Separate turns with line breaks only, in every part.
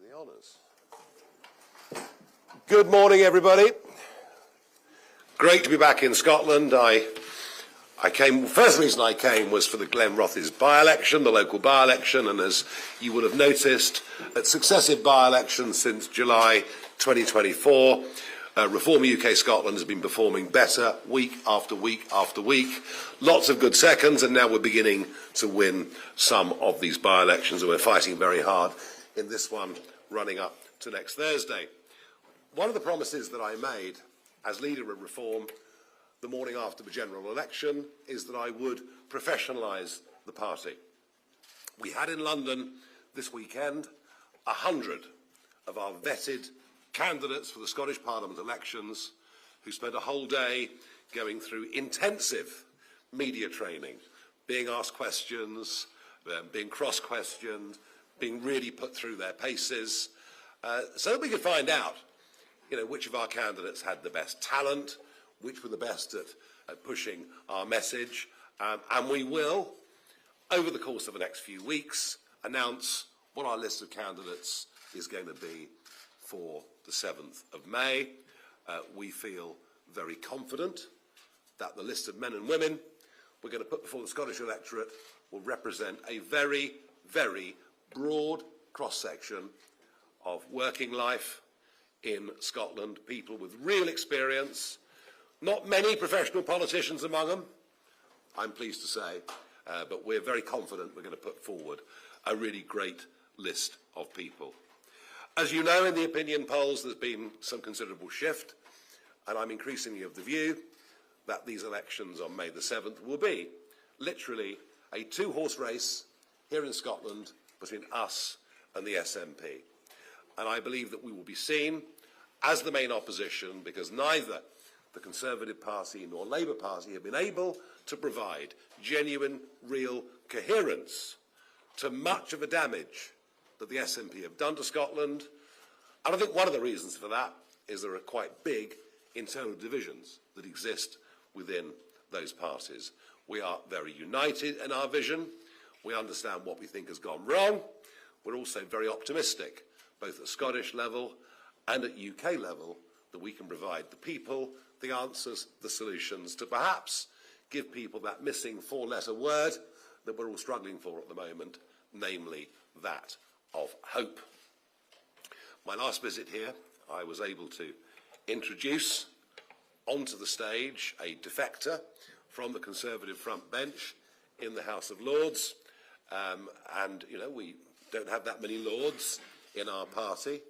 the honours. Good morning, everybody. Great to be back in Scotland. First reason I came was for the Glenrothes by-election, the local by-election, and as you will have noticed, at successive by-elections since July 2024, Reform UK Scotland has been performing better week after week after week. Lots of good seconds, and now we're beginning to win some of these by-elections, and we're fighting very hard in this one running up to next Thursday. One of the promises that I made as leader of Reform the morning after the general election is that I would professionalise the party. We had in London this weekend 100 of our vetted candidates for the Scottish Parliament elections who spent a whole day going through intensive media training, being asked questions, being cross-questioned, being really put through their paces, so that we could find out, which of our candidates had the best talent, which were the best at pushing our message, and we will, over the course of the next few weeks, announce what our list of candidates is going to be for the 7th of May. We feel very confident that the list of men and women we're going to put before the Scottish electorate will represent a very, very broad cross-section of working life in Scotland, people with real experience, not many professional politicians among them, I'm pleased to say, but we're very confident we're going to put forward a really great list of people. As you know, in the opinion polls, there's been some considerable shift, and I'm increasingly of the view that these elections on May the 7th will be literally a two-horse race here in Scotland between us and the SNP. And I believe that we will be seen as the main opposition because neither the Conservative Party nor Labour Party have been able to provide genuine, real coherence to much of the damage that the SNP have done to Scotland. And I think one of the reasons for that is there are quite big internal divisions that exist within those parties. We are very united in our vision. We understand what we think has gone wrong. We're also very optimistic, both at Scottish level and at UK level, that we can provide the people the answers, the solutions to perhaps give people that missing four-letter word that we're all struggling for at the moment, namely that of hope. My last visit here, I was able to introduce onto the stage a defector from the Conservative front bench in the House of Lords. And, we don't have that many Lords in our party.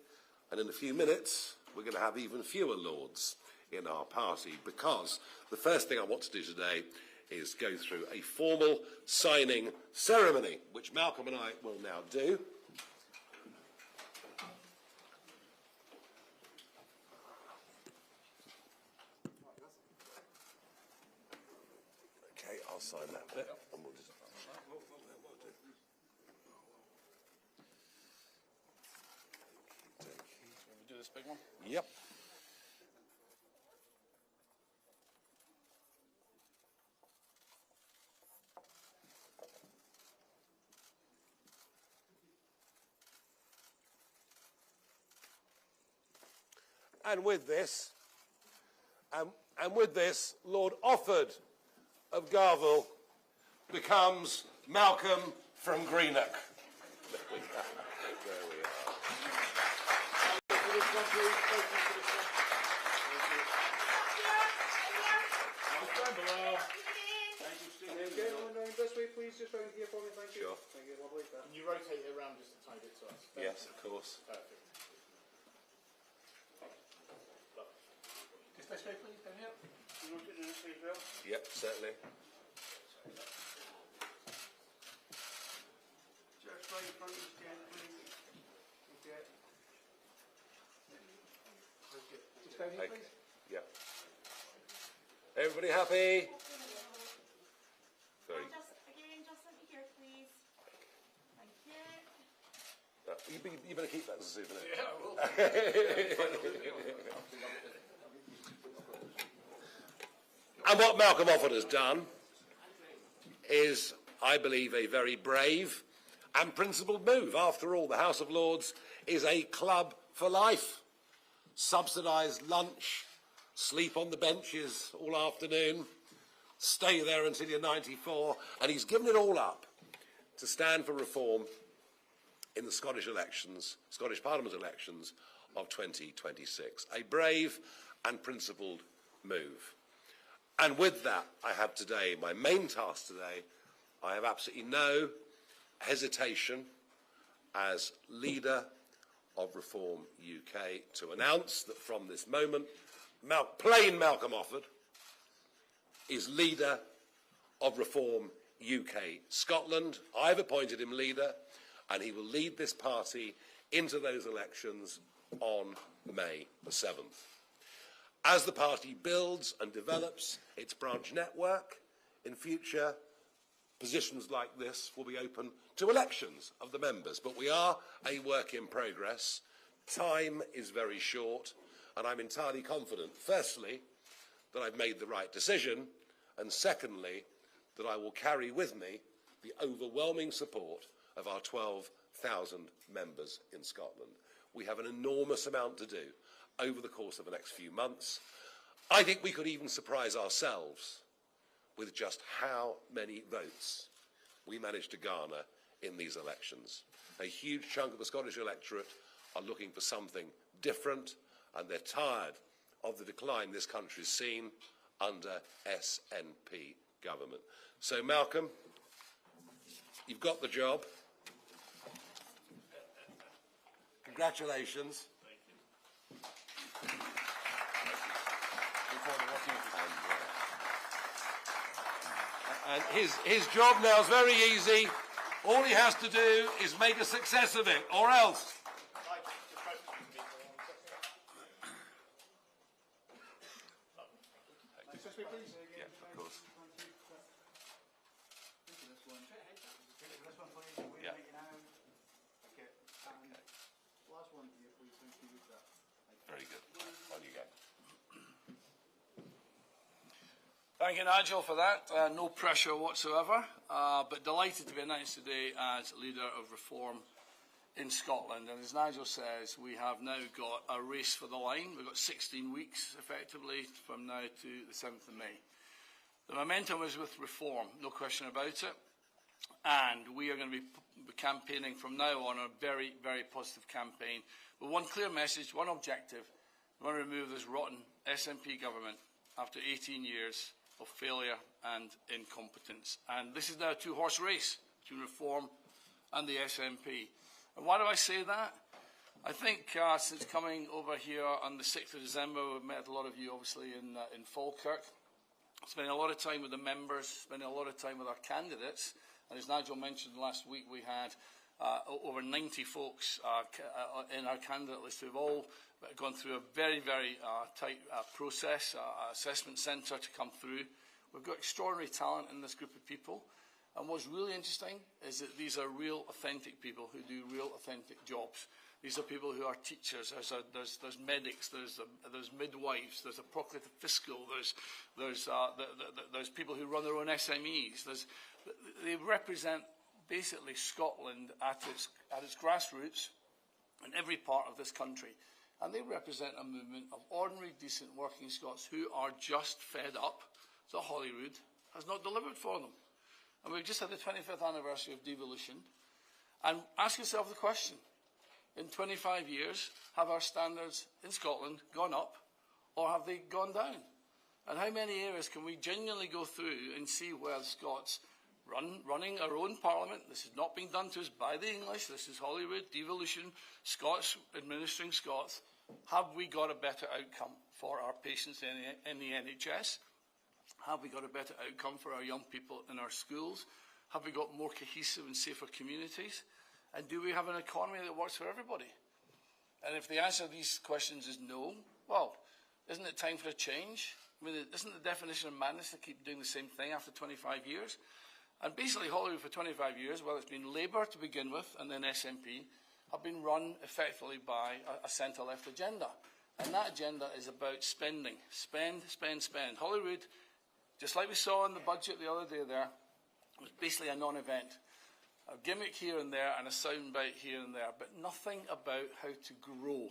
And in a few minutes, we're going to have even fewer Lords in our party because the first thing I want to do today is go through a formal signing ceremony, which Malcolm and I will now do. Okay, I'll sign that bit. And we'll just...
Do this big one?
Yep. And with this, Lord Offord of Garville becomes Malcolm from Greenock. There we are.
This way, please, just round here for me, thank you.
Sure.
Thank you, lovely.
Can you rotate it around just a tiny bit to us?
Yes, of course.
Perfect. Just this way, please, down here. You want it in this way as well?
Yep, certainly.
Just right in front of the stand, please. Okay. Just down here, please.
Yep. Everybody happy? Very.
Just let me here, please. Thank you.
You better keep that as a souvenir.
Yeah, I will.
And what Malcolm Offord has done is, I believe, a very brave and principled move. After all, the House of Lords is a club for life. Subsidised lunch, sleep on the benches all afternoon, stay there until you're 94, and he's given it all up to stand for reform in the Scottish elections, Scottish Parliament elections of 2026. A brave and principled move. And with that, I have today, my main task today, I have absolutely no hesitation as leader of Reform UK to announce that from this moment, plain Malcolm Offord is leader of Reform UK Scotland. I've appointed him leader, and he will lead this party into those elections on May the 7th. As the party builds and develops its branch network, in future, positions like this will be open to elections of the members. But we are a work in progress. Time is very short, and I'm entirely confident, firstly, that I've made the right decision, and secondly, that I will carry with me the overwhelming support of our 12,000 members in Scotland. We have an enormous amount to do over the course of the next few months. I think we could even surprise ourselves with just how many votes we managed to garner in these elections. A huge chunk of the Scottish electorate are looking for something different, and they're tired of the decline this country's seen under SNP government. So, Malcolm, you've got the job. Congratulations. And his job now is very easy. All he has to do is make a success of it, or else.
Yeah, of course. Yeah. Very good. On you go.
Thank you, Nigel, for that. No pressure whatsoever, but delighted to be announced today as leader of Reform in Scotland. And as Nigel says, we have now got a race for the line. We've got 16 weeks, effectively, from now to the 7th of May. The momentum is with Reform, no question about it. And we are going to be campaigning from now on a very, very positive campaign with one clear message, one objective. We want to remove this rotten SNP government after 18 years of failure and incompetence. And this is now a two-horse race between Reform and the SNP. And why do I say that? I think since coming over here on the 6th of December, we've met a lot of you, obviously, in Falkirk, spending a lot of time with the members, spending a lot of time with our candidates. And as Nigel mentioned last week, we had over 90 folks in our candidate list who've all gone through a very, very tight process, assessment centre to come through. We've got extraordinary talent in this group of people. And what's really interesting is that these are real, authentic people who do real, authentic jobs. These are people who are teachers. There's medics. There's midwives. There's a procurator fiscal. There's people who run their own SMEs. They represent basically Scotland at its grassroots in every part of this country. And they represent a movement of ordinary, decent working Scots who are just fed up that Holyrood has not delivered for them. And we've just had the 25th anniversary of devolution. And ask yourself the question, in 25 years, have our standards in Scotland gone up or have they gone down? And how many areas can we genuinely go through and see where the Scots running our own parliament? This is not being done to us by the English. This is Holyrood, devolution, Scots administering Scots. Have we got a better outcome for our patients in the NHS? Have we got a better outcome for our young people in our schools? Have we got more cohesive and safer communities? And do we have an economy that works for everybody? And if the answer to these questions is no, well, isn't it time for a change? I mean, isn't the definition of madness to keep doing the same thing after 25 years? And basically, Holyrood for 25 years, well, it's been Labour to begin with, and then SNP, have been run effectively by a centre-left agenda. And that agenda is about spending. Spend, spend, spend. Holyrood, just like we saw in the budget the other day there, was basically a non-event. A gimmick here and there and a soundbite here and there, but nothing about how to grow.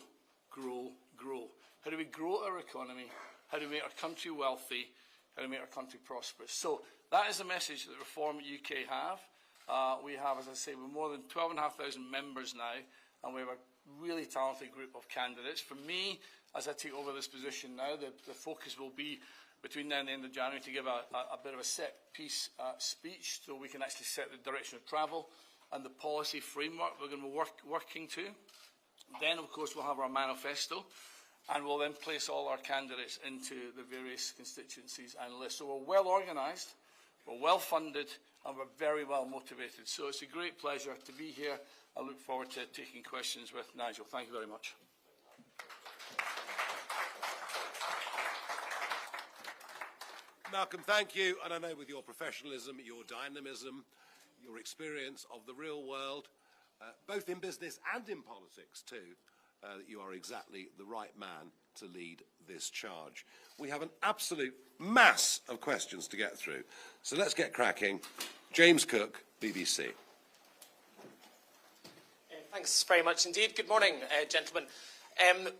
How do we grow our economy? How do we make our country wealthy? How do we make our country prosperous? So that is the message that Reform UK have. We have, as I say, we're more than 12,500 members now, and we have a really talented group of candidates. For me, as I take over this position now, the focus will be between now and the end of January to give a bit of a set-piece speech so we can actually set the direction of travel and the policy framework we're going to be working to. Then, of course, we'll have our manifesto, and we'll then place all our candidates into the various constituencies and lists. So we're well organised, we're well funded, and we're very well motivated. So it's a great pleasure to be here. I look forward to taking questions with Nigel. Thank you very much.
Malcolm, thank you. And I know with your professionalism, your dynamism, your experience of the real world, both in business and in politics too, that you are exactly the right man to lead this charge. We have an absolute mass of questions to get through. So let's get cracking. James Cook, BBC.
Thanks very much indeed. Good morning, gentlemen.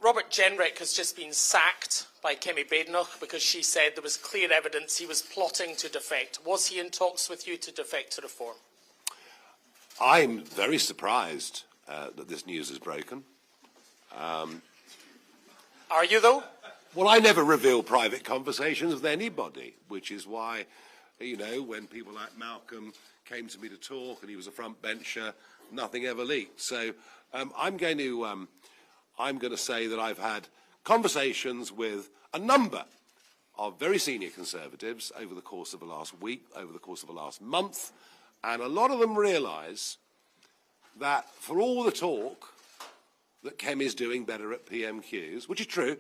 Robert Jenrick has just been sacked by Kemi Badenoch because she said there was clear evidence he was plotting to defect. Was he in talks with you to defect to Reform?
I'm very surprised that this news is broken.
Are you, though?
Well, I never reveal private conversations with anybody, which is why, you know, when people like Malcolm came to me to talk and he was a front bencher, nothing ever leaked. So I'm going to say that I've had conversations with a number of very senior Conservatives over the course of the last week, over the course of the last month, and a lot of them realise that for all the talk that Kemi's doing better at PMQs, which is true,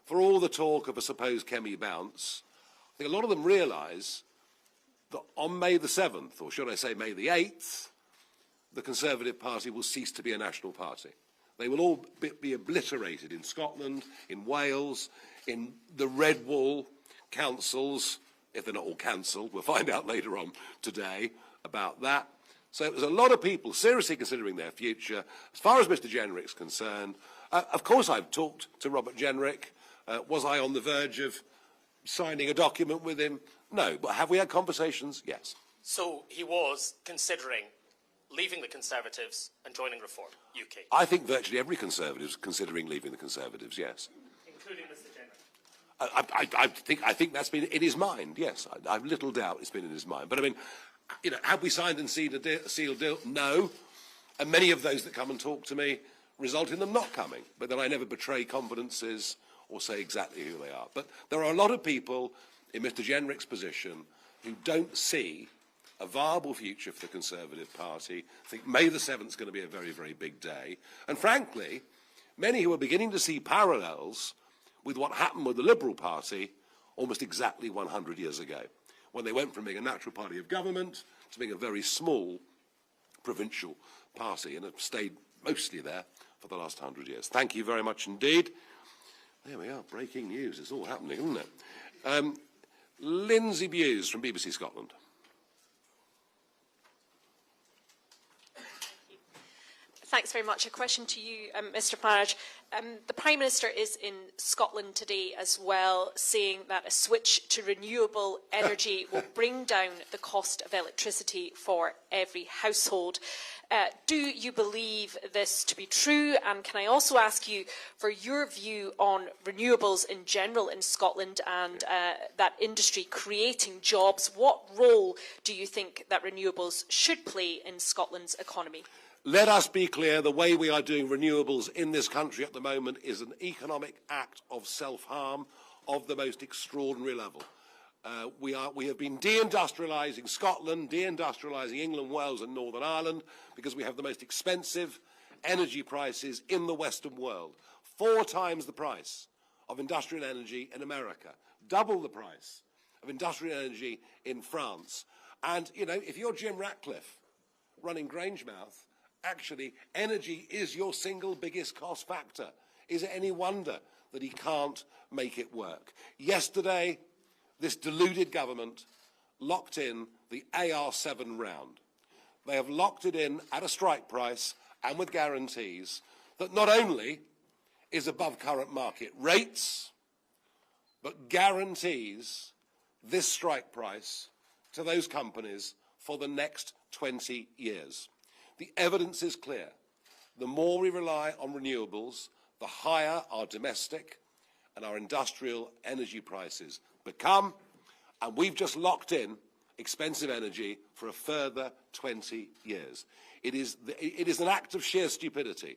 for all the talk of a supposed Kemi bounce, I think a lot of them realise that on May the 7th, or should I say May the 8th, the Conservative Party will cease to be a national party. They will all be obliterated in Scotland, in Wales, in the Red Wall councils, if they're not all cancelled. We'll find out later on today about that. So there's a lot of people seriously considering their future. As far as Mr Jenrick's concerned, of course I've talked to Robert Jenrick. Was I on the verge of signing a document with him? No. But have we had conversations? Yes.
So he was considering leaving the Conservatives and joining Reform UK?
I think virtually every Conservative is considering leaving the Conservatives, yes.
Including Mr Jenrick?
I think that's been in his mind, yes. I've little doubt it's been in his mind. But I mean, you know, have we signed and sealed a deal? No. And many of those that come and talk to me result in them not coming. But then I never betray confidences or say exactly who they are. But there are a lot of people in Mr Jenrick's position who don't see a viable future for the Conservative Party. I think May the 7th is going to be a very, very big day. And frankly, many who are beginning to see parallels with what happened with the Liberal Party almost exactly 100 years ago, when they went from being a natural party of government to being a very small provincial party and have stayed mostly there for the last 100 years. Thank you very much indeed. There we are, breaking news. It's all happening, isn't it? Lindsay Bewes from BBC Scotland.
Thanks very much. A question to you, Mr Farage. The Prime Minister is in Scotland today as well, saying that a switch to renewable energy will bring down the cost of electricity for every household. Do you believe this to be true? And can I also ask you for your view on renewables in general in Scotland and that industry creating jobs? What role do you think that renewables should play in Scotland's economy?
Let us be clear, the way we are doing renewables in this country at the moment is an economic act of self-harm of the most extraordinary level. We have been deindustrialising Scotland, deindustrialising England, Wales and Northern Ireland because we have the most expensive energy prices in the Western world. 4 times the price of industrial energy in America, double the price of industrial energy in France. And, you know, if you're Jim Ratcliffe running Grangemouth, actually, energy is your single biggest cost factor. Is it any wonder that he can't make it work? Yesterday, this deluded government locked in the AR7 round. they have locked it in at a strike price and with guarantees that not only is above current market rates, but guarantees this strike price to those companies for the next 20 years. The evidence is clear. The more we rely on renewables, the higher our domestic and our industrial energy prices become, and we've just locked in expensive energy for a further 20 years. It is an act of sheer stupidity.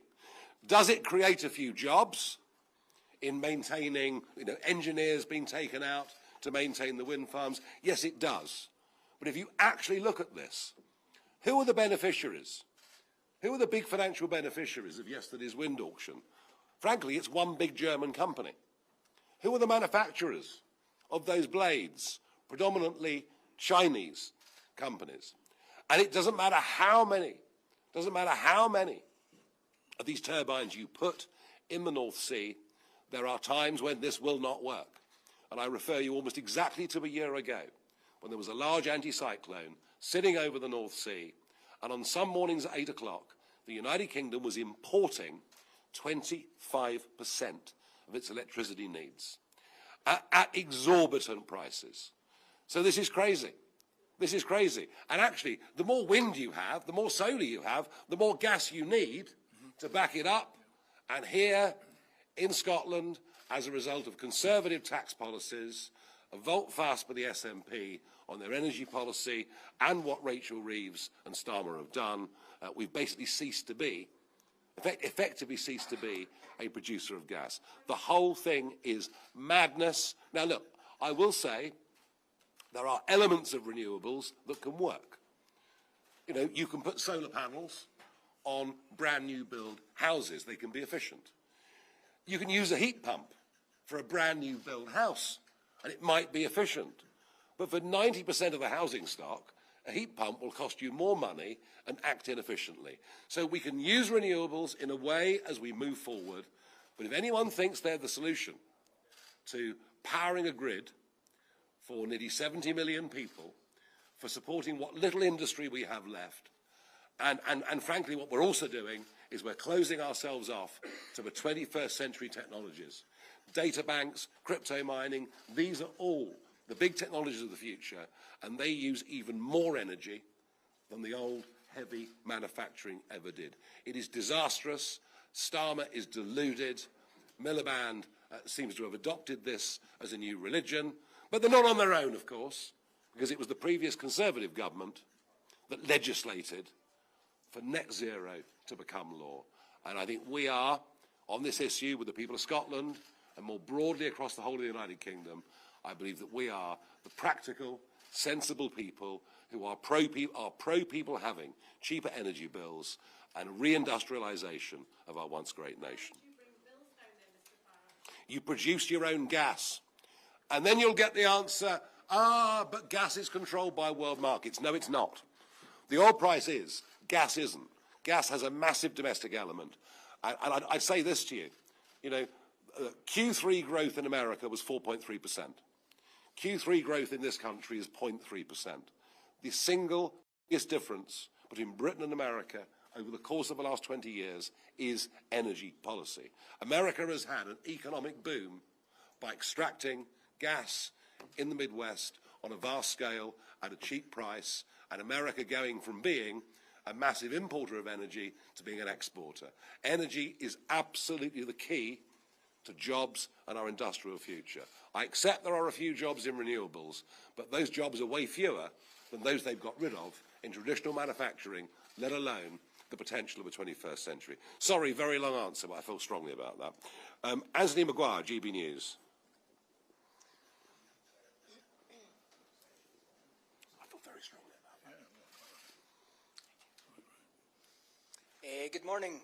Does it create a few jobs in maintaining, engineers being taken out to maintain the wind farms? Yes, it does. But if you actually look at this, who are the beneficiaries? Who are the big financial beneficiaries of yesterday's wind auction? Frankly, it's one big German company. Who are the manufacturers of those blades? Predominantly Chinese companies. And it doesn't matter how many of these turbines you put in the North Sea, there are times when this will not work. And I refer you almost exactly to a year ago, when there was a large anticyclone sitting over the North Sea, and on some mornings at 8 o'clock, the United Kingdom was importing 25% of its electricity needs at exorbitant prices. So this is crazy. This is crazy. And actually, the more wind you have, the more solar you have, the more gas you need to back it up. And here in Scotland, as a result of conservative tax policies, a vote-fast by the SNP on their energy policy and what Rachel Reeves and Starmer have done, we've basically ceased to be, effectively ceased to be a producer of gas. The whole thing is madness. Now look, I will say there are elements of renewables that can work. You can put solar panels on brand new build houses. They can be efficient. You can use a heat pump for a brand new build house, and it might be efficient. But for 90% of the housing stock, a heat pump will cost you more money and act inefficiently. So we can use renewables in a way as we move forward, but if anyone thinks they're the solution to powering a grid for nearly 70 million people, for supporting what little industry we have left, and frankly what we're also doing is we're closing ourselves off to the 21st century technologies. Data banks, crypto mining, these are all the big technologies of the future, and they use even more energy than the old heavy manufacturing ever did. It is disastrous. Starmer is deluded. Miliband seems to have adopted this as a new religion. But they're not on their own, of course, because it was the previous Conservative government that legislated for net zero to become law. And I think we are, on this issue with the people of Scotland and more broadly across the whole of the United Kingdom, I believe that we are the practical, sensible people who are pro-people having cheaper energy bills and reindustrialisation of our once great nation. You produce your own gas. And then you'll get the answer, but gas is controlled by world markets. No, it's not. The oil price is. Gas isn't. Gas has a massive domestic element. And I'd say this to you. Q3 growth in America was 4.3%. Q3 growth in this country is 0.3%. The single biggest difference between Britain and America over the course of the last 20 years is energy policy. America has had an economic boom by extracting gas in the Midwest on a vast scale at a cheap price, and America going from being a massive importer of energy to being an exporter. Energy is absolutely the key to jobs and our industrial future. I accept there are a few jobs in renewables, but those jobs are way fewer than those they've got rid of in traditional manufacturing, let alone the potential of the 21st century. Sorry, very long answer, but I feel strongly about that. Anthony Maguire, GB News. I feel very strongly about that.
Good morning.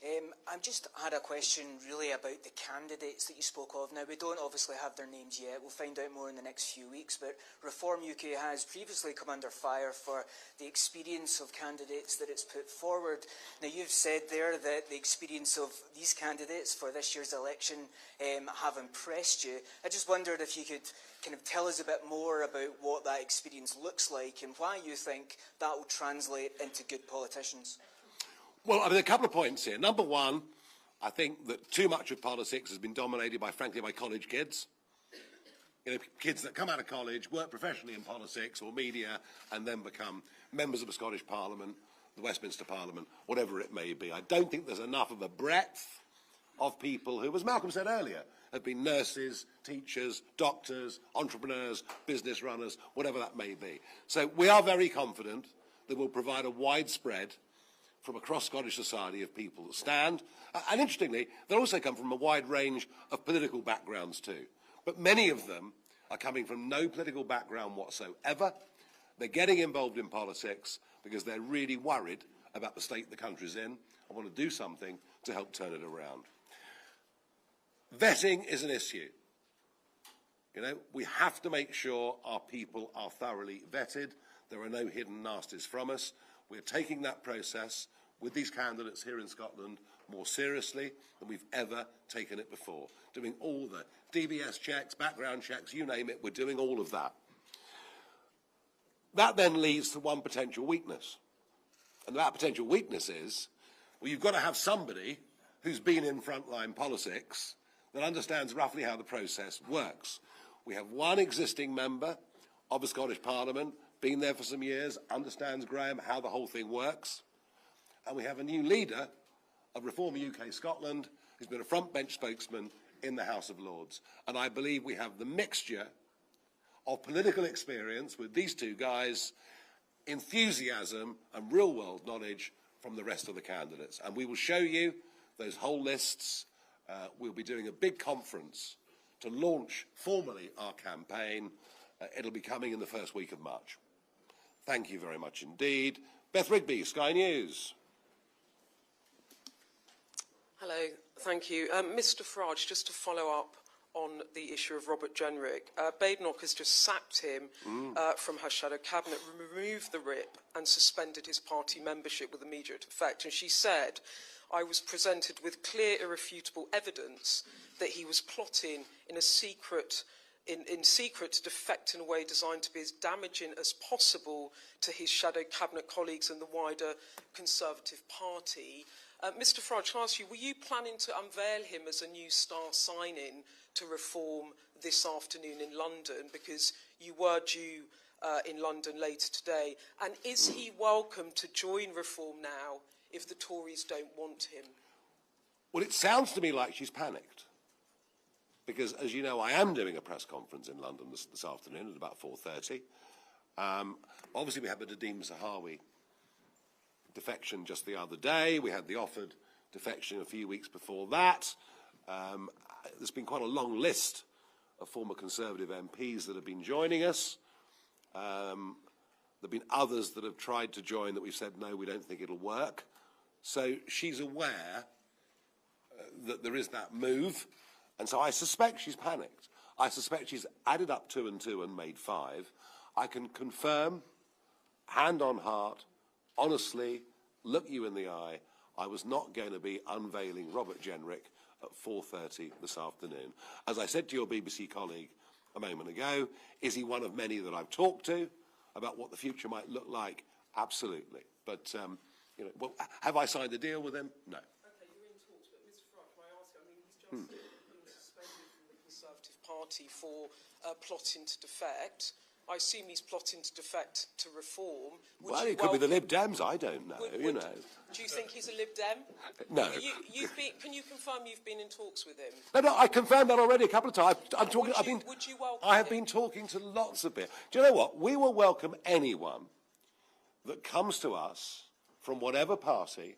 I just had a question really about the candidates that you spoke of. Now, we don't obviously have their names yet. We'll find out more in the next few weeks. But Reform UK has previously come under fire for the experience of candidates that it's put forward. Now, you've said there that the experience of these candidates for this year's election have impressed you. I just wondered if you could kind of tell us a bit more about what that experience looks like and why you think that will translate into good politicians.
Well, I mean, a couple of points here. Number one, I think that too much of politics has been dominated by, frankly, by college kids. You know, kids that come out of college, work professionally in politics or media, and then become members of the Scottish Parliament, the Westminster Parliament, whatever it may be. I don't think there's enough of a breadth of people who, as Malcolm said earlier, have been nurses, teachers, doctors, entrepreneurs, business runners, whatever that may be. So we are very confident that we'll provide a widespread from across Scottish society of people that stand. And interestingly, they also come from a wide range of political backgrounds too. But many of them are coming from no political background whatsoever. They're getting involved in politics because they're really worried about the state the country's in and want to do something to help turn it around. Vetting is an issue. You know, we have to make sure our people are thoroughly vetted. There are no hidden nasties from us. We're taking that process with these candidates here in Scotland more seriously than we've ever taken it before. Doing all the DBS checks, background checks, you name it, we're doing all of that. That then leads to one potential weakness. And that potential weakness is, well, you've got to have somebody who's been in frontline politics that understands roughly how the process works. We have one existing member of the Scottish Parliament, been there for some years, understands, Graham, how the whole thing works. And we have a new leader of Reform UK Scotland who's been a front bench spokesman in the House of Lords. And I believe we have the mixture of political experience with these two guys, enthusiasm and real-world knowledge from the rest of the candidates. And we will show you those whole lists. We'll be doing a big conference to launch formally our campaign. It'll be coming in the first week of March. Thank you very much indeed. Beth Rigby, Sky News.
Hello, thank you. Mr Farage, just to follow up on the issue of Robert Jenrick. Badenoch has just sacked him from her shadow cabinet, removed the whip and suspended his party membership with immediate effect. And she said, I was presented with clear, irrefutable evidence that he was plotting in secret to defect in a way designed to be as damaging as possible to his shadow cabinet colleagues and the wider Conservative Party. Mr Farage, can I ask you, were you planning to unveil him as a new star sign-in to Reform this afternoon in London, because you were due in London later today? And is he welcome to join Reform now if the Tories don't want him?
Well, it sounds to me like she's panicked. Because, as you know, I am doing a press conference in London this afternoon at about 4:30. Obviously, we had the Nadeem Zahawi defection just the other day. We had the Offord defection a few weeks before that. There's been quite a long list of former Conservative MPs that have been joining us. There have been others that have tried to join that we've said, no, we don't think it'll work. So she's aware that there is that move. And so I suspect she's panicked. I suspect she's added up 2 and 2 and made 5. I can confirm, hand on heart, honestly, look you in the eye, I was not going to be unveiling Robert Jenrick at 4:30 this afternoon. As I said to your BBC colleague a moment ago, is he one of many that I've talked to about what the future might look like? Absolutely. But, you know, well, have I signed a deal with him? No.
Okay, you're in talks, but Mr Farage, can I ask you, I mean, he's just been suspended from the Conservative Party for plotting to defect. I assume he's plotting to defect to Reform.
Well, it could be the Lib Dems, I don't know, you know.
Do you think he's a Lib Dem?
No.
Can you confirm you've been in talks with him?
No, I confirmed that already a couple of times.
Would you welcome
I have
him?
been talking to lots of people. Do you know what? We will welcome anyone that comes to us from whatever party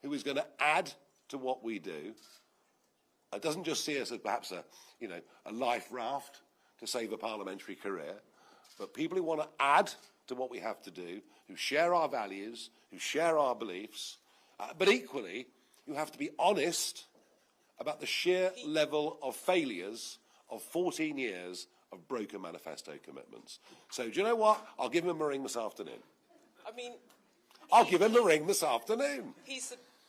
who is going to add to what we do. It doesn't just see us as perhaps a life raft to save a parliamentary career, but people who want to add to what we have to do, who share our values, who share our beliefs, But equally, you have to be honest about the sheer level of failures of 14 years of broken manifesto commitments. So, do you know what? I'll give him a ring this afternoon.
I mean,
I'll give him a ring this afternoon.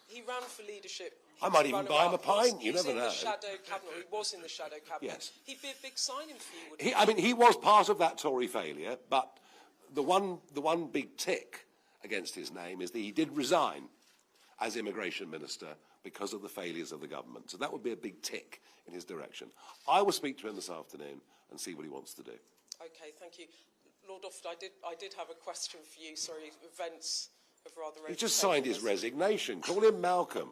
he ran for leadership.
I might even buy him a pint. You never know.
He's in the shadow cabinet. He was in the shadow cabinet.
Yes.
He'd be a big signing for you, wouldn't he?
I mean, he was part of that Tory failure, but the one big tick against his name is that he did resign as immigration minister because of the failures of the government. So that would be a big tick in his direction. I will speak to him this afternoon and see what he wants to do.
Okay, thank you. Lord Offord, I did have a question for you. Sorry, events have rather...
He just signed his resignation. Call him Malcolm.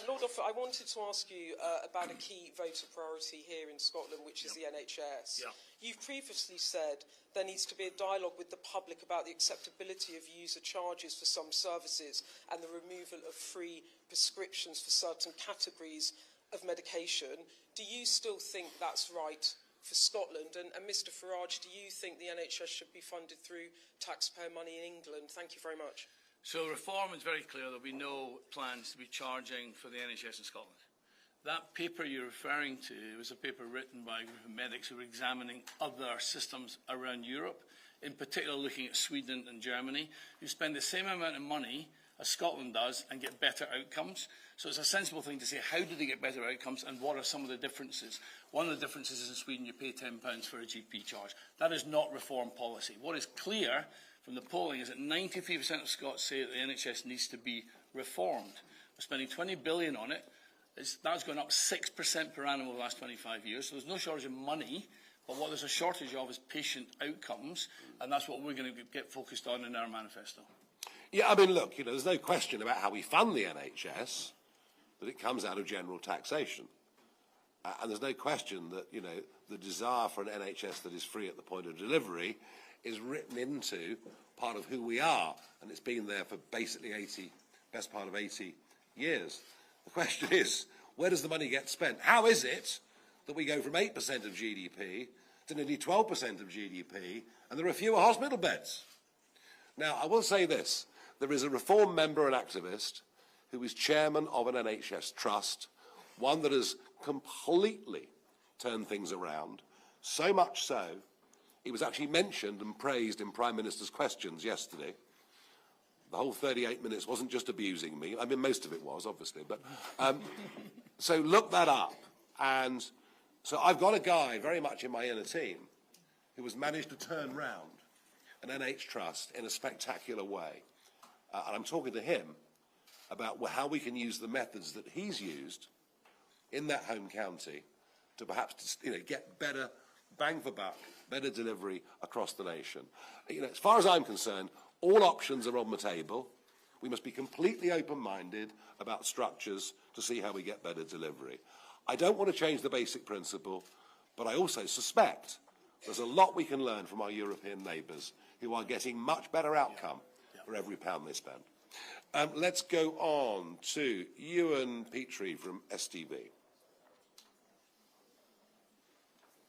Lord Offord, I wanted to ask you about a key voter priority here in Scotland, which is the NHS.
Yeah.
You've previously said there needs to be a dialogue with the public about the acceptability of user charges for some services and the removal of free prescriptions for certain categories of medication. Do you still think that's right for Scotland? And Mr Farage, do you think the NHS should be funded through taxpayer money in England? Thank you very much.
So reform is very clear. There'll be no plans to be charging for the NHS in Scotland. That paper you're referring to was a paper written by a group of medics who were examining other systems around Europe, in particular looking at Sweden and Germany, who spend the same amount of money as Scotland does and get better outcomes. So it's a sensible thing to say, how do they get better outcomes and what are some of the differences? One of the differences is in Sweden you pay £10 for a GP charge. That is not reform policy. What is clear from the polling is that 93% of Scots say that the NHS needs to be reformed. We're spending $20 billion on it. That's gone up 6% per annum over the last 25 years. So there's no shortage of money, but what there's a shortage of is patient outcomes, and that's what we're going to get focused on in our manifesto. Yeah, I mean, look, there's no question about how we fund the NHS, that it comes out of general taxation. And there's no question that, the desire for an NHS that is free at the point of delivery is written into part of who we are, and it's been there for basically best part of 80 years. The question is, where does the money get spent? How is it that we go from 8% of GDP to nearly 12% of GDP, and there are fewer hospital beds? Now, I will say this. There is a Reform member and activist who is chairman of an NHS trust, one that has completely turned things around, so much so, he was actually mentioned and praised in Prime Minister's questions yesterday. The whole 38 minutes wasn't just abusing me. I mean, most of it was, obviously. But so look that up. And so I've got a guy very much in my inner team who has managed to turn round an NH Trust in a spectacular way. And I'm talking to him about how we can use the methods that he's used in that home county to perhaps get better bang for buck, better delivery across the nation. As far as I'm concerned, all options are on the table. We must be completely open-minded about structures to see how we get better delivery. I don't want to change the basic principle, but I also suspect there's a lot we can learn from our European neighbours who are getting much better outcome for every pound they spend. Let's go on to Ewan Petrie from STV.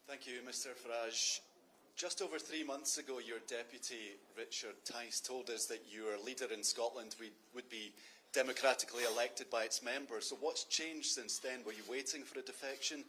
Thank you, Mr Farage. Just over 3 months ago, your deputy, Richard Tice, told us that your leader in Scotland would be democratically elected by its members. So what's changed since then? Were you waiting for a defection?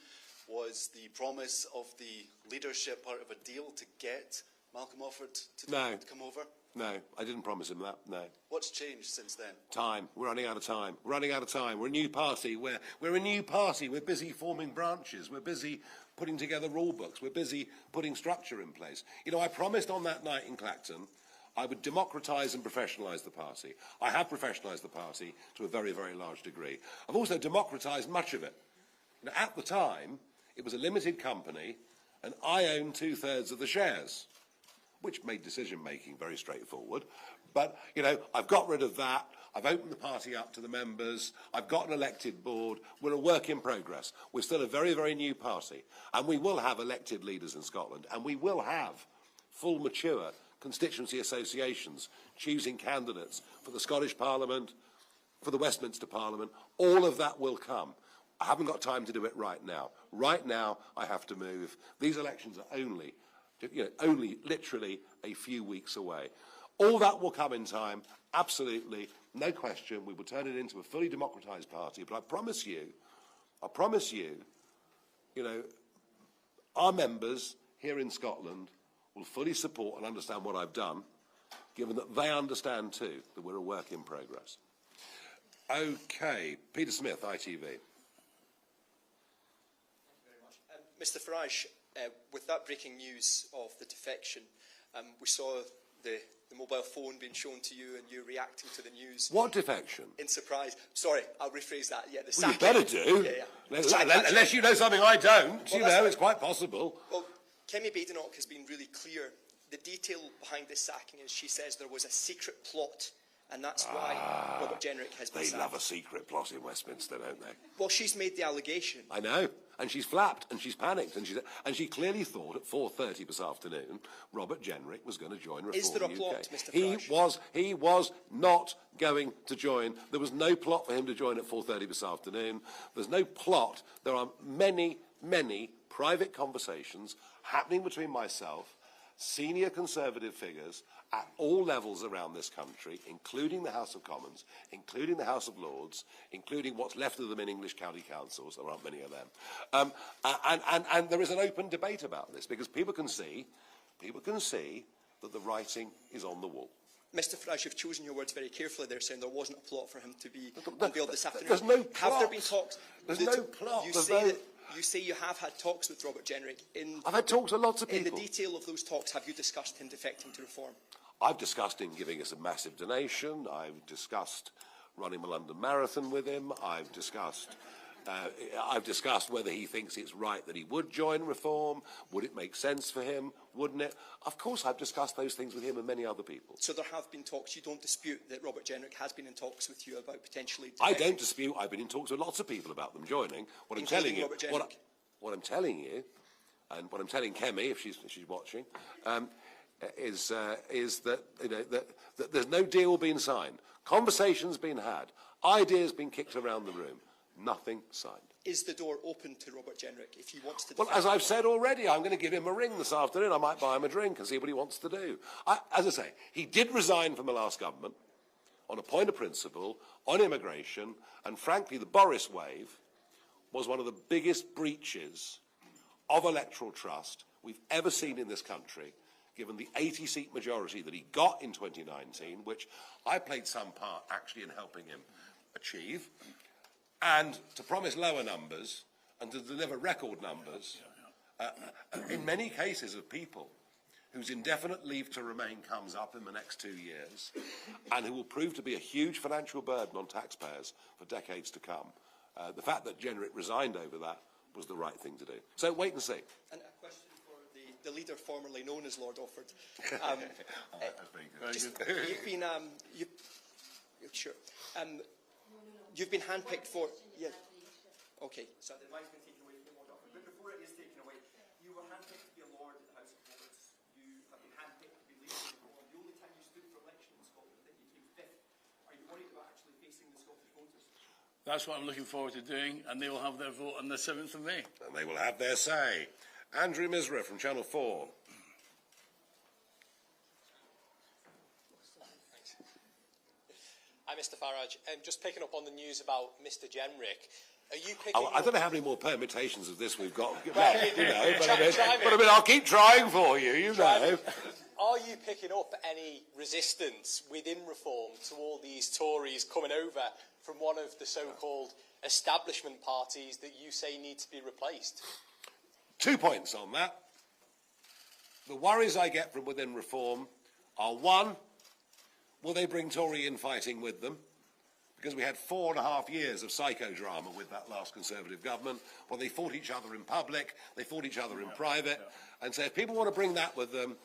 Was the promise of the leadership part of a deal to get Malcolm Offord to come over?
No, I didn't promise him that, no.
What's changed since then?
Time. We're running out of time. We're running out of time. We're a new party. We're a new party. We're busy forming branches. We're busy putting together rule books. We're busy putting structure in place. I promised on that night in Clacton I would democratise and professionalise the party. I have professionalised the party to a very, very large degree. I've also democratised much of it. At the time, it was a limited company, and I owned 2/3 of the shares, which made decision-making very straightforward. But, I've got rid of that. I've opened the party up to the members. I've got an elected board. We're a work in progress. We're still a very, very new party. And we will have elected leaders in Scotland. And we will have full, mature constituency associations choosing candidates for the Scottish Parliament, for the Westminster Parliament. All of that will come. I haven't got time to do it right now. Right now, I have to move. These elections are only literally a few weeks away. All that will come in time, absolutely, no question. We will turn it into a fully democratised party. But I promise you, you know, our members here in Scotland will fully support and understand what I've done, given that they understand too that we're a work in progress. Okay, Peter Smith, ITV.
Mr Farage, with that breaking news of the defection, we saw the mobile phone being shown to you and you reacting to the news.
What defection?
In surprise. Sorry, I'll rephrase that. Yeah, the
Well, you better do. Unless you know something I don't. Well, you know, it's quite possible.
Well, Kemi Badenoch has been really clear. The detail behind this sacking is she says there was a secret plot, and that's why Robert Jenrick has been sacked.
They love a secret plot in Westminster, don't they?
Well, she's made the allegation.
I know, and she's flapped, and she's panicked, and she clearly thought at 4:30 this afternoon Robert Jenrick was going to join Reform UK.
Is there a plot, Mr Farage?
He was not going to join. There was no plot for him to join at 4:30 this afternoon. There's no plot. There are many, many private conversations happening between myself, senior Conservative figures at all levels around this country, including the House of Commons, including the House of Lords, including what's left of them in English county councils. There aren't many of them. And there is an open debate about this, because people can see that the writing is on the wall.
Mr Farage, you've chosen your words very carefully there, saying there wasn't a plot for him to be unveiled this afternoon.
There's no plot.
Have there been talks?
There's no plot.
You say you have had talks with Robert Jenrick.
I've had talks with lots of people.
In the detail of those talks, have you discussed him defecting to Reform?
I've discussed him giving us a massive donation. I've discussed running the London Marathon with him. I've discussed whether he thinks it's right that he would join Reform. Would it make sense for him? Wouldn't it? Of course, I've discussed those things with him and many other people.
So there have been talks. You don't dispute that Robert Jenrick has been in talks with you about potentially defecting?
I don't dispute. I've been in talks with lots of people about them joining. What I'm telling you, and what I'm telling Kemi, if she's watching, is that, that there's no deal being signed. Conversations been had. Ideas been kicked around the room. Nothing signed.
Is the door open to Robert Jenrick if he wants to?
Well, as I've said already, I'm going to give him a ring this afternoon. I might buy him a drink and see what he wants to do. As I say, he did resign from the last government on a point of principle, on immigration, and frankly, the Boris wave was one of the biggest breaches of electoral trust we've ever seen in this country, given the 80-seat majority that he got in 2019, which I played some part actually in helping him achieve. And to promise lower numbers and to deliver record numbers, in many cases of people whose indefinite leave to remain comes up in the next 2 years and who will prove to be a huge financial burden on taxpayers for decades to come. The fact that Jenrick resigned over that was the right thing to do. So wait and see.
And a question for the leader formerly known as Lord Offord. You've been, sure. You've been handpicked for. Yeah. Okay. So the mic's been taken away from Lord Offord. But before it is taken away, you were handpicked to be a Lord of the House of Lords. You have been handpicked to be leader of the Reform. The only time you stood for election in Scotland, I think you came fifth. Are you worried about actually facing the Scottish voters?
That's what I'm looking forward to doing, and they will have their vote on the 7th of May.
And they will have their say. Andrew Misra from Channel 4.
Hi, Mr Farage. Just picking up on the news about Mr Jenrick. Are you picking
I don't know how many more permutations of this we've got.
But
I mean, I'll keep trying for you, you know.
Are you picking up any resistance within Reform to all these Tories coming over from one of the so-called establishment parties that you say need to be replaced?
2 points on that. The worries I get from within Reform are, one, will they bring Tory infighting with them? Because we had 4.5 years of psychodrama with that last Conservative government, where they fought each other in public, they fought each other in private. And so if people want to bring that with them,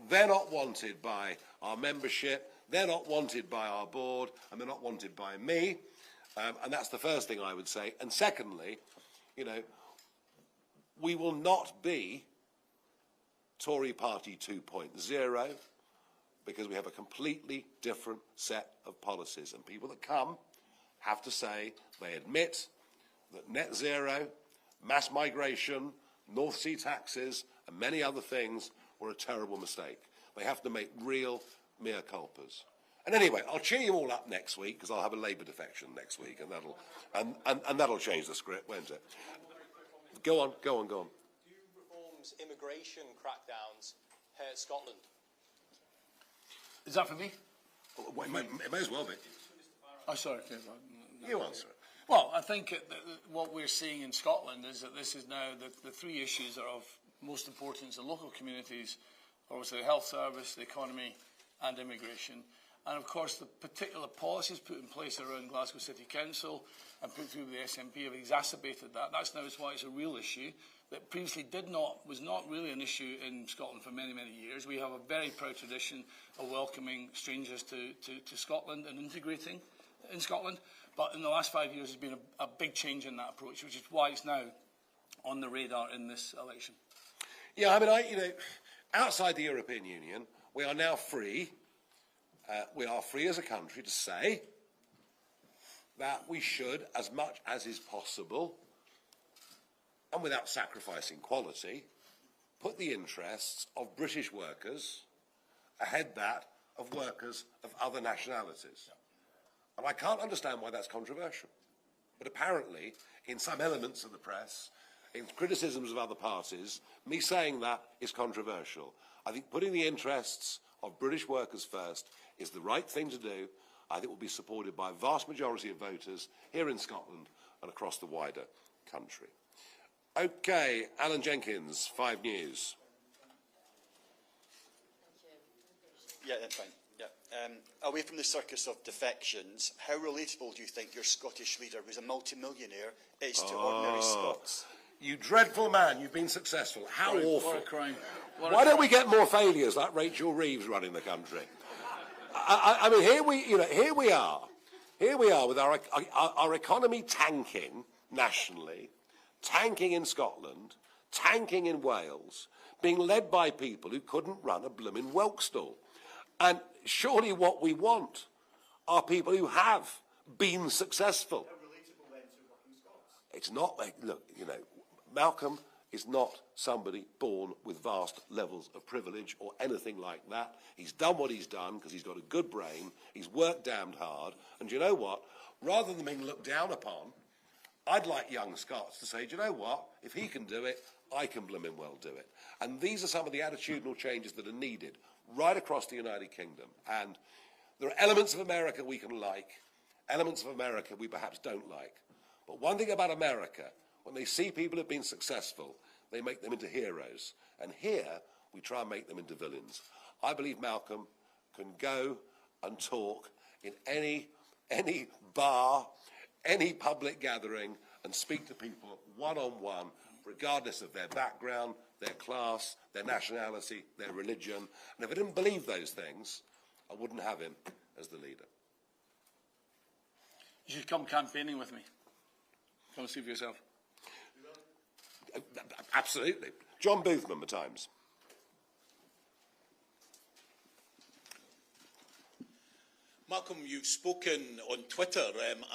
they're not wanted by our membership, they're not wanted by our board, and they're not wanted by me. And that's the first thing I would say. And secondly, we will not be Tory Party 2.0, because we have a completely different set of policies. And people that come have to say they admit that net zero, mass migration, North Sea taxes, and many other things were a terrible mistake. They have to make real, mea culpas. And anyway, I'll cheer you all up next week because I'll have a Labour defection next week, and that'll change the script, won't it? Go on.
Do reforms immigration crackdowns hurt Scotland?
Is that for me?
Well, it may as well be.
Oh, sorry. Okay.
You answer it.
Well, I think what we're seeing in Scotland is that this is now the three issues that are of most importance in local communities, obviously the health service, the economy and immigration. And of course the particular policies put in place around Glasgow City Council and put through the SNP have exacerbated that. That's now why it's a real issue that previously was not really an issue in Scotland for many, many years. We have a very proud tradition of welcoming strangers to Scotland and integrating in Scotland. But in the last 5 years, there's been a big change in that approach, which is why it's now on the radar in this election.
Yeah, I mean, outside the European Union, we are now free. We are free as a country to say that we should, as much as is possible, and without sacrificing quality, put the interests of British workers ahead that of workers of other nationalities. And I can't understand why that's controversial. But apparently, in some elements of the press, in criticisms of other parties, me saying that is controversial. I think putting the interests of British workers first is the right thing to do. I think it will be supported by a vast majority of voters here in Scotland and across the wider country. Okay, Alan Jenkins, 5 News.
Yeah, that's fine. Yeah. Away from the circus of defections, how relatable do you think your Scottish leader, who's a multi-millionaire, is to ordinary Scots?
You dreadful man, you've been successful. How awful.
What a crime.
Why don't we get more failures like Rachel Reeves running the country? I mean, here we are with our economy tanking nationally, tanking in Scotland, tanking in Wales, being led by people who couldn't run a blooming whelk stall. And surely what we want are people who have been successful. It's not, look, Malcolm is not somebody born with vast levels of privilege or anything like that. He's done what he's done because he's got a good brain, he's worked damned hard, and you know what? Rather than being looked down upon, I'd like young Scots to say, do you know what? If he can do it, I can blooming well do it. And these are some of the attitudinal changes that are needed right across the United Kingdom. And there are elements of America we can like, elements of America we perhaps don't like. But one thing about America, when they see people who've been successful, they make them into heroes. And here, we try and make them into villains. I believe Malcolm can go and talk in any bar, any public gathering, and speak to people one-on-one, regardless of their background, their class, their nationality, their religion. And if I didn't believe those things, I wouldn't have him as the leader.
You should come campaigning with me. Come and see for yourself.
Absolutely. John Boothman, The Times.
Malcolm, you've spoken on Twitter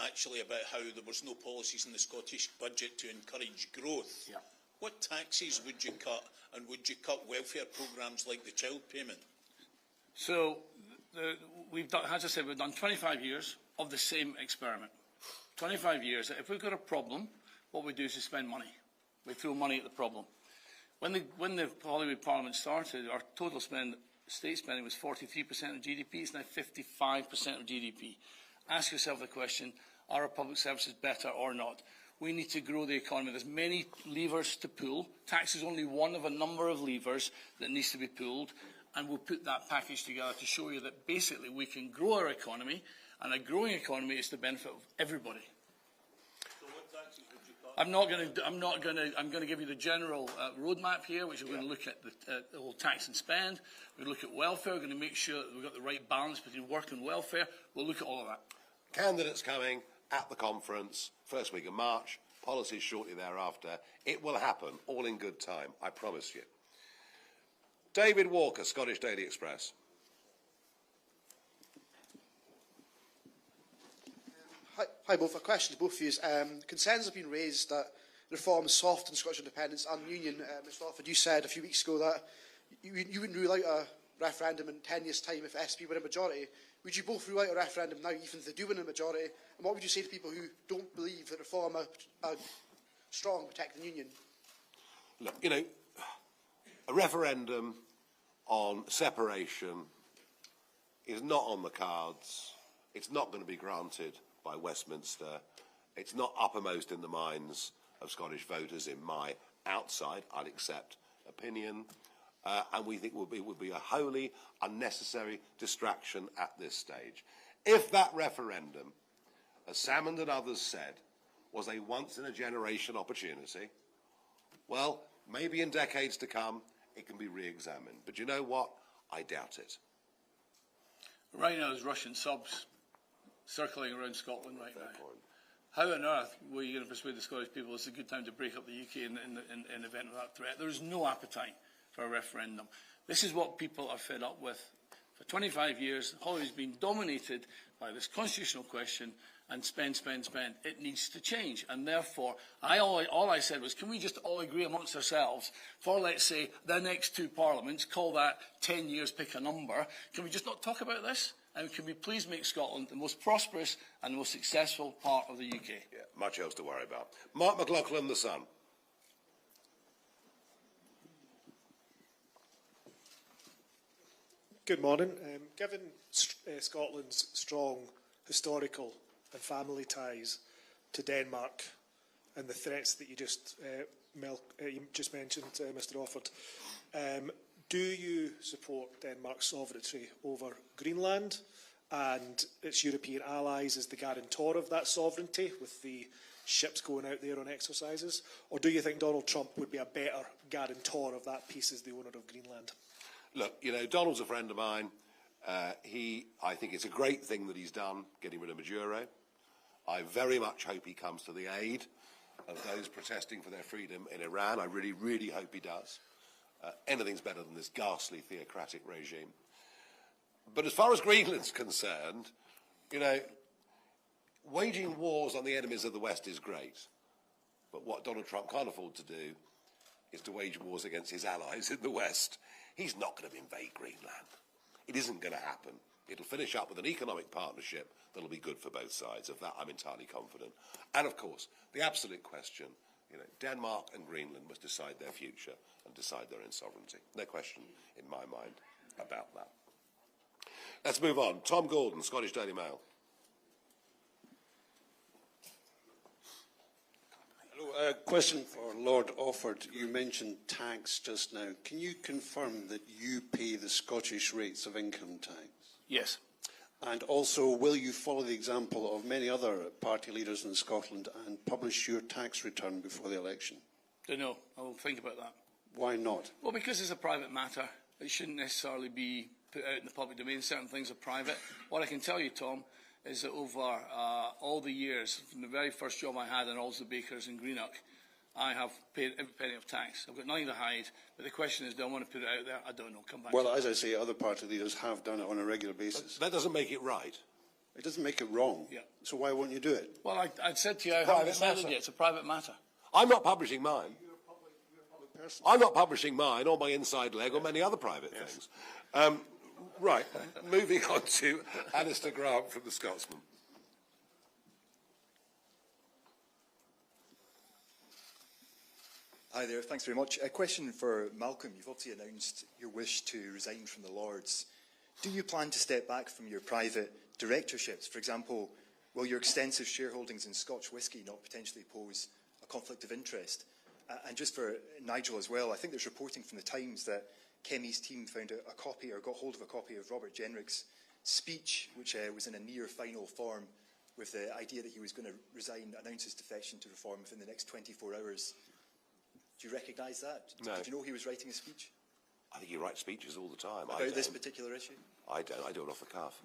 actually about how there was no policies in the Scottish budget to encourage growth.
Yeah.
What taxes would you cut, and would you cut welfare programmes like the child payment?
So, we've done, as I said, we've done 25 years of the same experiment. 25 years. If we've got a problem, what we do is to spend money. We throw money at the problem. When the Hollywood Parliament started, our total state spending was 43% of GDP. It's now 55% of GDP. Ask yourself the question, are our public services better or not? We need to grow the economy. There's many levers to pull. Tax is only one of a number of levers that needs to be pulled, and we'll put that package together to show you that basically we can grow our economy, and a growing economy is the benefit of everybody.
So what taxes would you cut?
I'm going to give you the general roadmap here, which is going to look at the whole tax and spend. We'll look at welfare. We're going to make sure that we've got the right balance between work and welfare. We'll look at all of that.
Candidates coming at the conference, first week of March, policies shortly thereafter. It will happen, all in good time, I promise you. David Walker, Scottish Daily Express.
Hi both. A question to both of you. Concerns have been raised that reforms soften Scottish independence and union. Mr Offord, you said a few weeks ago that you wouldn't rule out a referendum in 10 years' time if SP win a majority, would you both rule out a referendum now, even if they do win a majority? And what would you say to people who don't believe that reform are strong, protecting the union?
Look, you know, a referendum on separation is not on the cards. It's not going to be granted by Westminster. It's not uppermost in the minds of Scottish voters, in my outside, I'd accept, opinion. And we think it would be a wholly unnecessary distraction at this stage. If that referendum, as Salmond and others said, was a once-in-a-generation opportunity, well, maybe in decades to come, it can be re-examined. But you know what? I doubt it.
Right now, there's Russian subs circling around Scotland right now. How on earth were you going to persuade the Scottish people it's a good time to break up the UK in the event of that threat? There is no appetite for a referendum. This is what people are fed up with. For 25 years, Holloway's been dominated by this constitutional question and spend. It needs to change. And therefore, all I said was, can we just all agree amongst ourselves for, let's say, the next two parliaments, call that 10 years, pick a number. Can we just not talk about this? And can we please make Scotland the most prosperous and the most successful part of the UK?
Yeah, much else to worry about. Mark McLaughlin, The Sun.
Good morning. Given Scotland's strong historical and family ties to Denmark and the threats that you just mentioned, Mr Offord, do you support Denmark's sovereignty over Greenland and its European allies as the guarantor of that sovereignty with the ships going out there on exercises? Or do you think Donald Trump would be a better guarantor of that peace as the owner of Greenland?
Look, you know, Donald's a friend of mine. I think it's a great thing that he's done, getting rid of Maduro. I very much hope he comes to the aid of those protesting for their freedom in Iran. I really, really hope he does. Anything's better than this ghastly theocratic regime. But as far as Greenland's concerned, you know, waging wars on the enemies of the West is great. But what Donald Trump can't afford to do is to wage wars against his allies in the West. He's not going to invade Greenland. It isn't going to happen. It'll finish up with an economic partnership that'll be good for both sides. Of that, I'm entirely confident. And, of course, the absolute question, you know, Denmark and Greenland must decide their future and decide their own sovereignty. No question, in my mind, about that. Let's move on. Tom Gordon, Scottish Daily Mail.
Hello, question for Lord Offord. You mentioned tax just now. Can you confirm that you pay the Scottish rates of income tax?
Yes.
And also, will you follow the example of many other party leaders in Scotland and publish your tax return before the election?
Don't know. I will think about that.
Why not?
Well, because it's a private matter. It shouldn't necessarily be put out in the public domain. Certain things are private. What I can tell you, Tom, is that over all the years, from the very first job I had in Alston Bakers in Greenock, I have paid every penny of tax. I've got nothing to hide. But the question is, do I want to put it out there? I don't know. Come back.
Well, as I say, other party leaders have done it on a regular basis.
That doesn't make it right.
It doesn't make it wrong.
Yeah.
So why won't you do it?
Well, I said to you, I haven't decided yet. It's a private matter.
I'm not publishing mine. I'm not publishing mine or my inside leg or many other private things. Right, moving on to Alistair Grant from The Scotsman.
Hi there, thanks very much. A question for Malcolm. You've obviously announced your wish to resign from the Lords. Do you plan to step back from your private directorships? For example, will your extensive shareholdings in Scotch whisky not potentially pose a conflict of interest? And just for Nigel as well, I think there's reporting from the Times that Kemi's team found a copy or got hold of a copy of Robert Jenrick's speech, which was in a near final form, with the idea that he was going to resign, announce his defection to Reform within the next 24 hours. Do you recognise that?
No.
Did you know he was writing a speech?
I think he writes speeches all the time.
About this particular issue?
I don't. I do it off the cuff.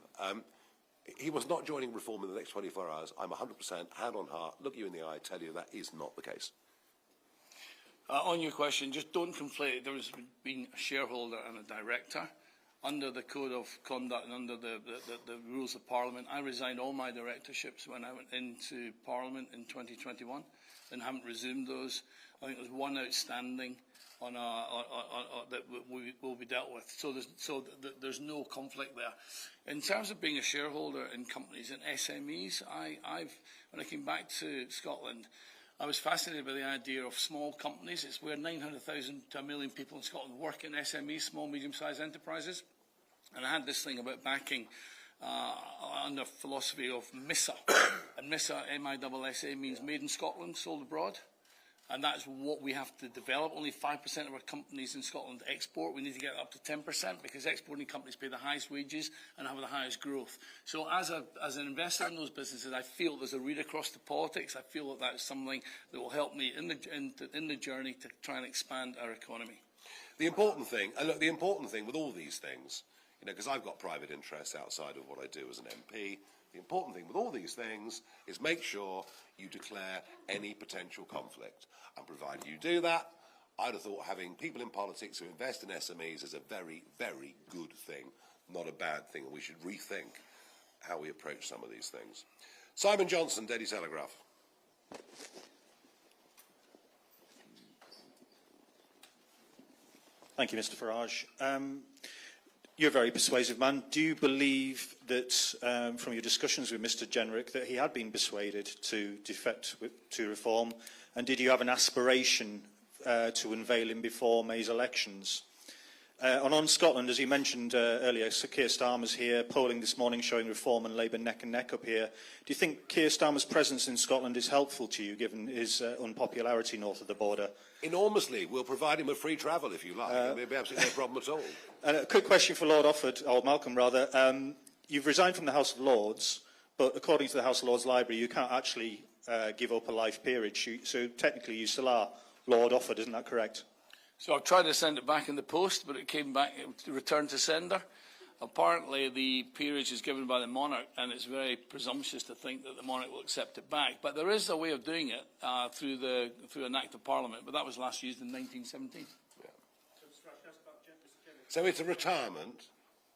He was not joining Reform in the next 24 hours. I'm 100% hand on heart, look you in the eye, tell you that is not the case.
On your question, just don't conflate. There has been a shareholder and a director. Under the Code of Conduct and under the rules of Parliament, I resigned all my directorships when I went into Parliament in 2021. and haven't resumed those. I think there's one outstanding that will be dealt with. So there's no conflict there. In terms of being a shareholder in companies and SMEs, when I came back to Scotland, I was fascinated by the idea of small companies. It's where 900,000 to 1 million people in Scotland work in SMEs, small, medium-sized enterprises. And I had this thing about backing under philosophy of MISA. And MISA, M-I-S-S-A, means made in Scotland, sold abroad. And that's what we have to develop. Only 5% of our companies in Scotland export. We need to get up to 10% because exporting companies pay the highest wages and have the highest growth. So as an investor in those businesses, I feel there's a read across to politics. I feel that is something that will help me in the journey to try and expand our economy.
The important thing with all these things, because I've got private interests outside of what I do as an MP, the important thing with all these things is make sure you declare any potential conflict. And provided you do that, I'd have thought having people in politics who invest in SMEs is a very, very good thing, not a bad thing, and we should rethink how we approach some of these things. Simon Johnson, Daily Telegraph.
Thank you, Mr. Farage. You're a very persuasive man. Do you believe that, from your discussions with Mr. Jenrick, that he had been persuaded to defect to reform? And did you have an aspiration to unveil him before May's elections? On Scotland, as you mentioned earlier, Sir Keir Starmer's here, polling this morning showing Reform and Labour neck and neck up here. Do you think Keir Starmer's presence in Scotland is helpful to you, given his unpopularity north of the border?
Enormously. We'll provide him with free travel, if you like. There'll be absolutely no problem at all.
And a quick question for Lord Offord, or Malcolm rather. You've resigned from the House of Lords, but according to the House of Lords Library, you can't actually give up a life peerage. So technically you still are Lord Offord, isn't that correct?
So I've tried to send it back in the post, but it came back, it returned to sender. Apparently the peerage is given by the monarch, and it's very presumptuous to think that the monarch will accept it back. But there is a way of doing it through an Act of Parliament, but that was last used in 1917. Yeah.
So it's a retirement.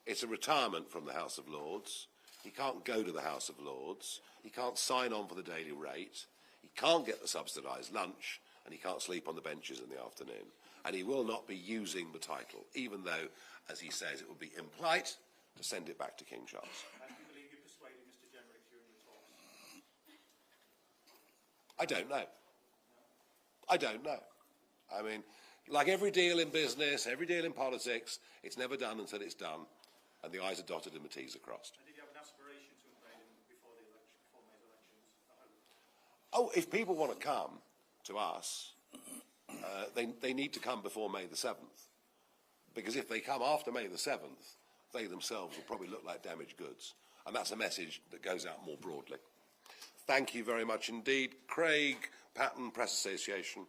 It's a retirement from the House of Lords. He can't go to the House of Lords. He can't sign on for the daily rate. He can't get the subsidised lunch, and he can't sleep on the benches in the afternoon. And he will not be using the title, even though, as he says, it would be impolite to send it back to King Charles.
And do you believe you persuaded Mr. Jenrick during the talks?
I don't know. I don't know. I mean, like every deal in business, every deal in politics, it's never done until it's done, and the I's are dotted and the T's are crossed.
And did you have an aspiration to invade him before the election, before May's elections?
Oh, if people want to come to us, they need to come before May the 7th. Because if they come after May the 7th, they themselves will probably look like damaged goods. And that's a message that goes out more broadly. Thank you very much indeed. Craig Patton, Press Association.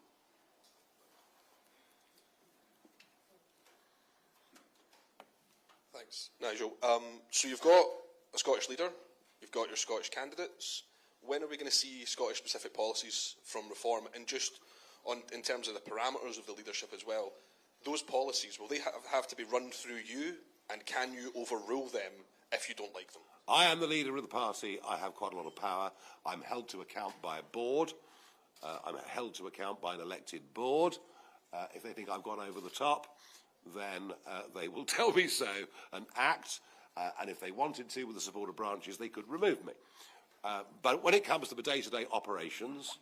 Thanks, Nigel. So you've got a Scottish leader, you've got your Scottish candidates. When are we going to see Scottish-specific policies from Reform? And just in terms of the parameters of the leadership as well, those policies, will they have to be run through you, and can you overrule them if you don't like them?
I am the leader of the party. I have quite a lot of power. I'm held to account by a board. I'm held to account by an elected board. If they think I've gone over the top, then they will tell me so and act. And if they wanted to, with the support of branches, they could remove me. But when it comes to the day-to-day operations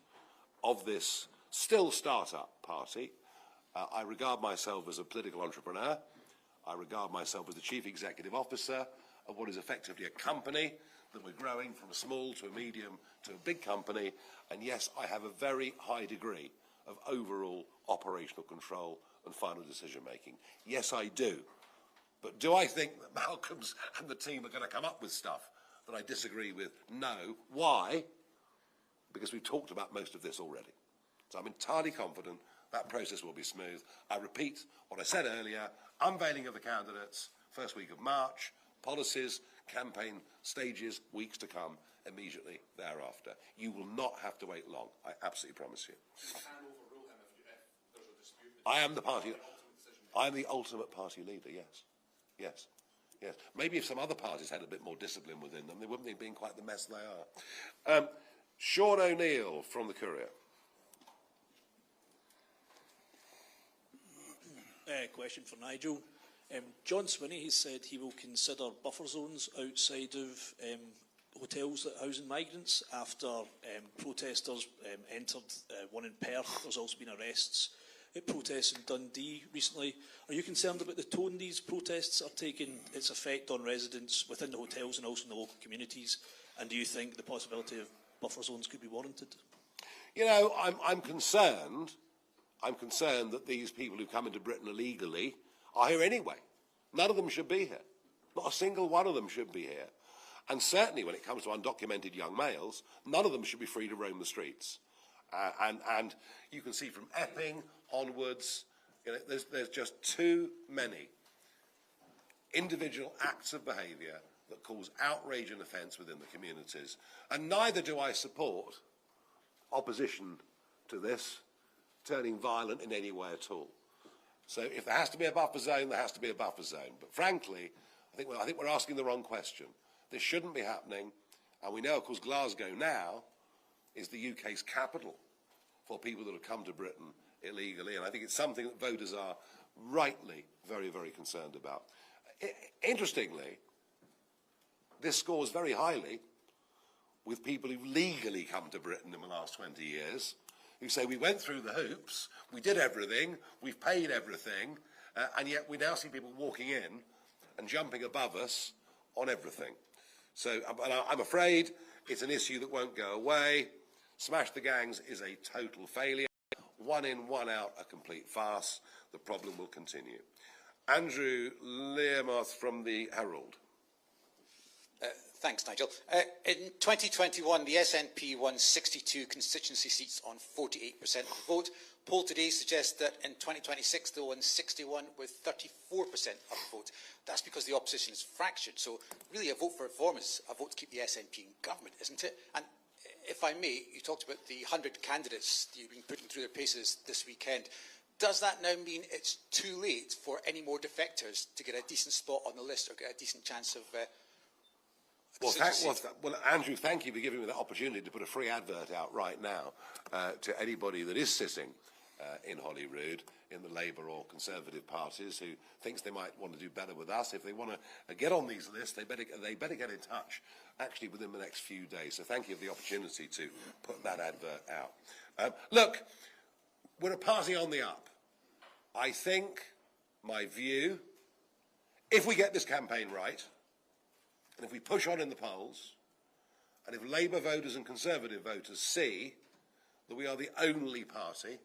of this still start-up party, I regard myself as a political entrepreneur. I regard myself as the chief executive officer of what is effectively a company that we're growing from a small to a medium to a big company. And yes, I have a very high degree of overall operational control and final decision-making. Yes, I do. But do I think that Malcolm's and the team are going to come up with stuff that I disagree with? No. Why? Because we've talked about most of this already. So I'm entirely confident that process will be smooth. I repeat what I said earlier, unveiling of the candidates, first week of March, policies, campaign stages, weeks to come, immediately thereafter. You will not have to wait long, I absolutely promise you. I am the party, I am the ultimate party leader, yes. Yes. Yes. Maybe if some other parties had a bit more discipline within them, they wouldn't be being quite the mess they are. Sean O'Neill from the Courier.
question for Nigel. John Swinney has said he will consider buffer zones outside of hotels that house migrants after protesters entered one in Perth. There's also been arrests at protests in Dundee recently. Are you concerned about the tone these protests are taking, its effect on residents within the hotels and also in the local communities? And do you think the possibility of buffer zones could be warranted?
You know, I'm concerned. I'm concerned that these people who come into Britain illegally are here anyway. None of them should be here. Not a single one of them should be here. And certainly when it comes to undocumented young males, none of them should be free to roam the streets. And you can see from Epping onwards, you know, there's just too many individual acts of behaviour that cause outrage and offence within the communities. And neither do I support opposition to this turning violent in any way at all. So if there has to be a buffer zone, there has to be a buffer zone. But frankly, I think we're asking the wrong question. This shouldn't be happening. And we know, of course, Glasgow now is the UK's capital for people that have come to Britain illegally. And I think it's something that voters are rightly very, very concerned about. Interestingly, this scores very highly with people who've legally come to Britain in the last 20 years, who say we went through the hoops, we did everything, we've paid everything, and yet we now see people walking in and jumping above us on everything. So I'm afraid it's an issue that won't go away. Smash the Gangs is a total failure. One in, one out, a complete farce. The problem will continue. Andrew Learmouth from the Herald.
Thanks, Nigel. In 2021, the SNP won 62 constituency seats on 48% of the vote. Poll today suggests that in 2026 they'll win 61 with 34% of the vote. That's because the opposition is fractured. So really a vote for reform is a vote to keep the SNP in government, isn't it? And if I may, you talked about the 100 candidates that you've been putting through their paces this weekend. Does that now mean it's too late for any more defectors to get a decent spot on the list or get a decent chance of
Well, Andrew, thank you for giving me the opportunity to put a free advert out right now to anybody that is sitting in Holyrood, in the Labour or Conservative parties, who thinks they might want to do better with us. If they want to get on these lists, they better get in touch, actually, within the next few days. So thank you for the opportunity to put that advert out. Look, we're a party on the up. I think, my view, if we get this campaign right, and if we push on in the polls, and if Labour voters and Conservative voters see that we are the only party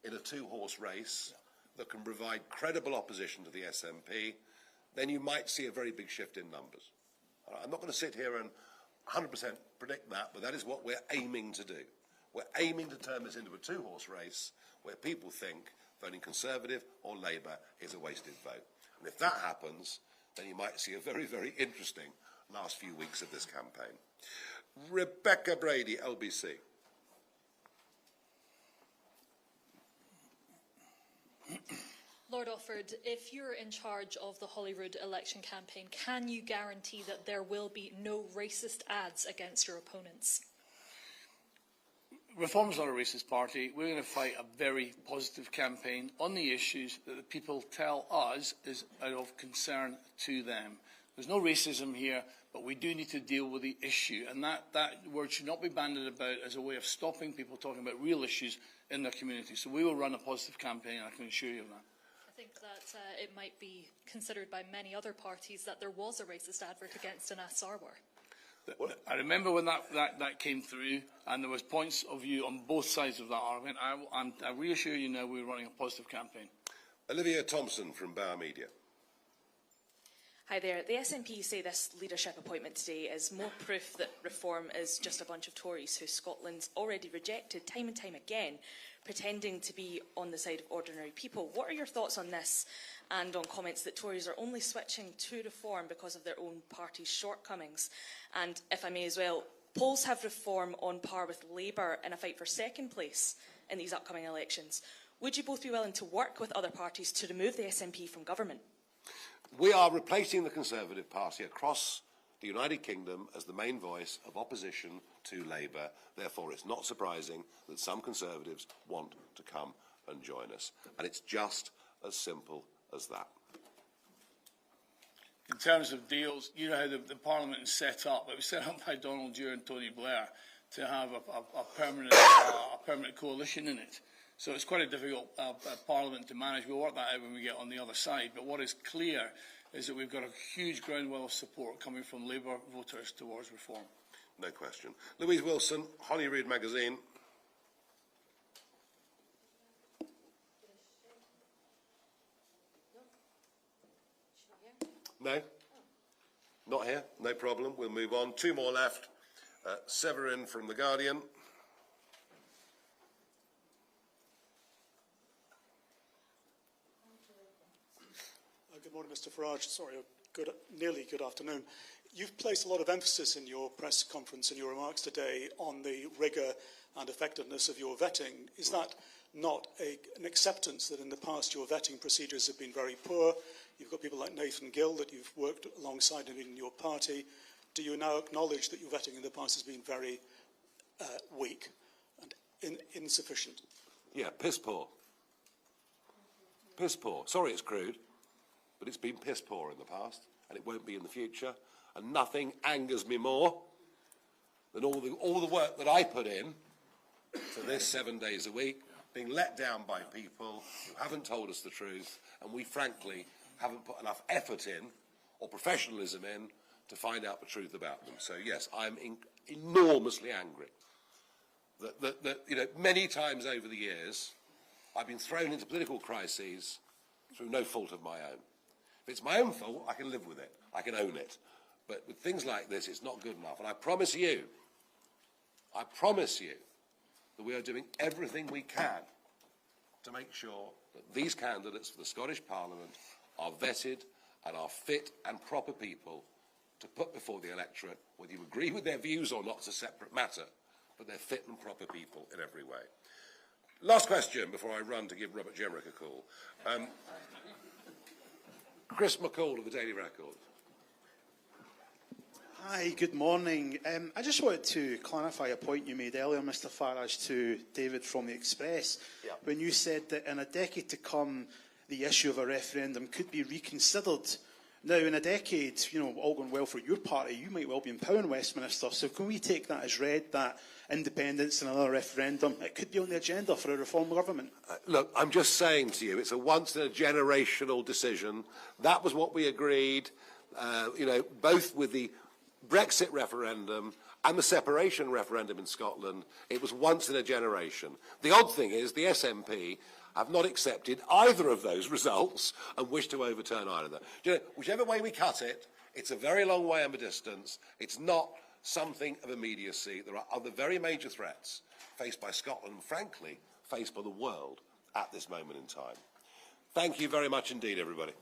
in a two-horse race that can provide credible opposition to the SNP, then you might see a very big shift in numbers. I'm not going to sit here and 100% predict that, but that is what we're aiming to do. We're aiming to turn this into a two-horse race where people think voting Conservative or Labour is a wasted vote. And if that happens, then you might see a very, very interesting last few weeks of this campaign. Rebecca Brady, LBC.
Lord Offord, if you're in charge of the Holyrood election campaign, can you guarantee that there will be no racist ads against your opponents?
Reform's not a racist party. We're going to fight a very positive campaign on the issues that the people tell us is out of concern to them. There's no racism here, but we do need to deal with the issue. And that word should not be bandied about as a way of stopping people talking about real issues in their community. So we will run a positive campaign, I can assure you of that.
I think that it might be considered by many other parties that there was a racist advert against Anas Sarwar.
I remember when that came through, and there was points of view on both sides of that argument. I reassure you now we're running a positive campaign.
Olivia Thompson from Bauer Media.
Hi there. The SNP say this leadership appointment today is more proof that reform is just a bunch of Tories who Scotland's already rejected time and time again, pretending to be on the side of ordinary people. What are your thoughts on this and on comments that Tories are only switching to reform because of their own party's shortcomings? And if I may as well, polls have reform on par with Labour in a fight for second place in these upcoming elections. Would you both be willing to work with other parties to remove the SNP from government?
We are replacing the Conservative Party across the United Kingdom as the main voice of opposition to Labour. Therefore, it's not surprising that some Conservatives want to come and join us. And it's just as simple as that.
In terms of deals, you know how the Parliament is set up. It was set up by Donald Dewar and Tony Blair to have a permanent coalition in it. So it's quite a difficult Parliament to manage. We'll work that out when we get on the other side. But what is clear is that we've got a huge groundwell of support coming from Labour voters towards reform.
No question. Louise Wilson, Holyrood Magazine. No? Not here? No problem. We'll move on. Two more left. Severin from The Guardian.
Good morning, Mr Farage. Sorry, nearly good afternoon. You've placed a lot of emphasis in your press conference and your remarks today on the rigour and effectiveness of your vetting. Is that not an acceptance that in the past your vetting procedures have been very poor? You've got people like Nathan Gill that you've worked alongside in your party. Do you now acknowledge that your vetting in the past has been very weak and insufficient?
Yeah, piss poor. Piss poor. Sorry it's crude, but it's been piss poor in the past, and it won't be in the future. And nothing angers me more than all the work that I put in to this 7 days a week, being let down by people who haven't told us the truth, and we frankly haven't put enough effort in or professionalism in to find out the truth about them. So yes, I'm enormously angry that you know, many times over the years I've been thrown into political crises through no fault of my own. If it's my own fault, I can live with it. I can own it. But with things like this, it's not good enough. And I promise you that we are doing everything we can to make sure that these candidates for the Scottish Parliament are vetted and are fit and proper people to put before the electorate. Whether you agree with their views or not is a separate matter, but they're fit and proper people in every way. Last question before I run to give Robert Jenrick a call. Chris McCall of the Daily Record.
Hi, good morning. I just wanted to clarify a point you made earlier, Mr Farage, to David from the Express, when you said that in a decade to come, the issue of a referendum could be reconsidered. Now, in a decade, you know, all going well for your party, you might well be in power in Westminster, so can we take that as read, that independence and another referendum, it could be on the agenda for a reform government?
Look, I'm just saying to you, it's a once-in-a-generational decision. That was what we agreed, you know, both with the Brexit referendum and the separation referendum in Scotland. It was once in a generation. The odd thing is the SNP have not accepted either of those results and wish to overturn either of them. You know, whichever way we cut it, it's a very long way ambidistance. It's not something of immediacy. There are other very major threats faced by Scotland and, frankly, faced by the world at this moment in time. Thank you very much indeed, everybody.